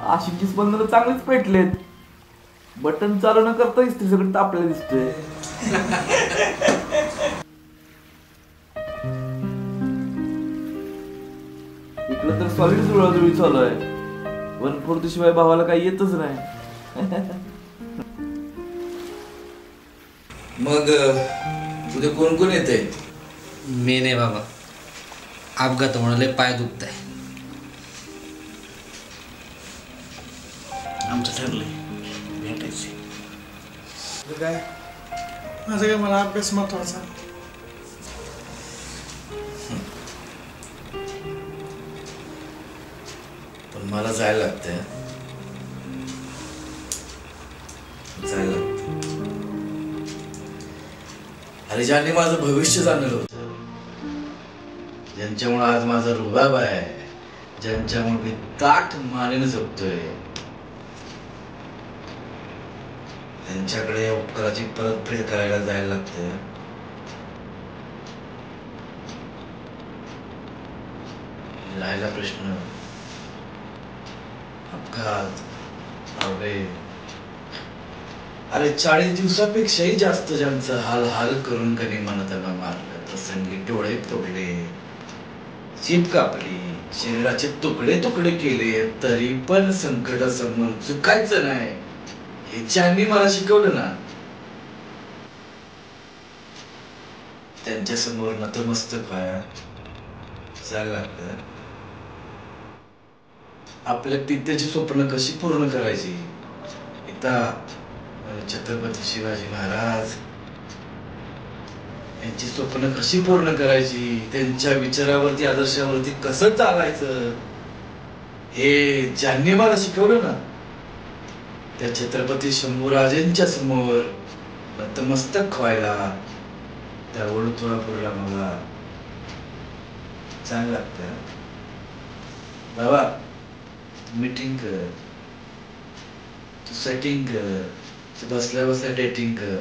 आशिकची स्पंदन चांगलीच पेटलेत. बटन चालू न करता इस्त्री सगळं तापलेलं दिसतंय. इकडं तर सॉलिड जुळाजुळी चालू आहे. 1/4 शिवाय भावाला काही येतच नाही. मग उद्या कोण कोण येते? मी नाही बाबा, अपघातामुळे लय पाय दुखत आहे. आमचं ठरलंय भेटायचे. काय माझं काय, मला अभ्यास महत्वाचा. पण मला जायला लागतंय. जायला लागतं. अरे ज्यांनी माझं भविष्य जाणलं होतं, ज्यांच्यामुळे आज माझा रुबाब आहे, ज्यांच्यामुळे मी ताठ मानेनं जगतोय, त्यांच्याकडे उपकाराची परतफेड करायला जायला लागतं. राहिला प्रश्न अपघात, अरे 40 दिवसापेक्षाही जास्त ज्यांचं हाल हाल करून कधी मला त्यांना मारलं, प्रसंगी डोळे तोडले, जीभ कापली, शरीराचे तुकडे तुकडे केले, तरी पण संकटासमोर झुकायचं नाही हे ज्यांनी मला शिकवलं ना, त्यांच्या समोर नतमस्तक व्हाया जायला लागतं. आपल्या पित्याची स्वप्न कशी पूर्ण करायची, इथं छत्रपती शिवाजी महाराज यांची स्वप्न कशी पूर्ण करायची, त्यांच्या विचारावरती आदर्शावरती कसं चालायचं हे ज्यांनी मला शिकवलं ना, त्या छत्रपती शंभूराजेंच्या समोर नतमस्तक व्हायला त्या ओळखपुरापूरला मला चांगलं लागतं. बाबा मीटिंग कर, तू सेटिंग कर, तू बसल्या बसल्या डेटिंग कर,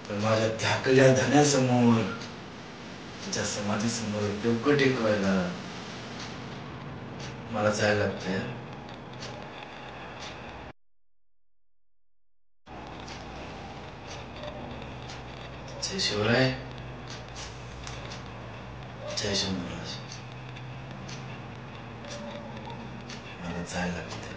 पण माझ्या धाकल्या धन्यासमोर, त्याच्या समाधीसमोर डोकं टेकवायला मला जायला लागतंय. जय शिवराय, जय शंभूराज. मला जायला लागतंय.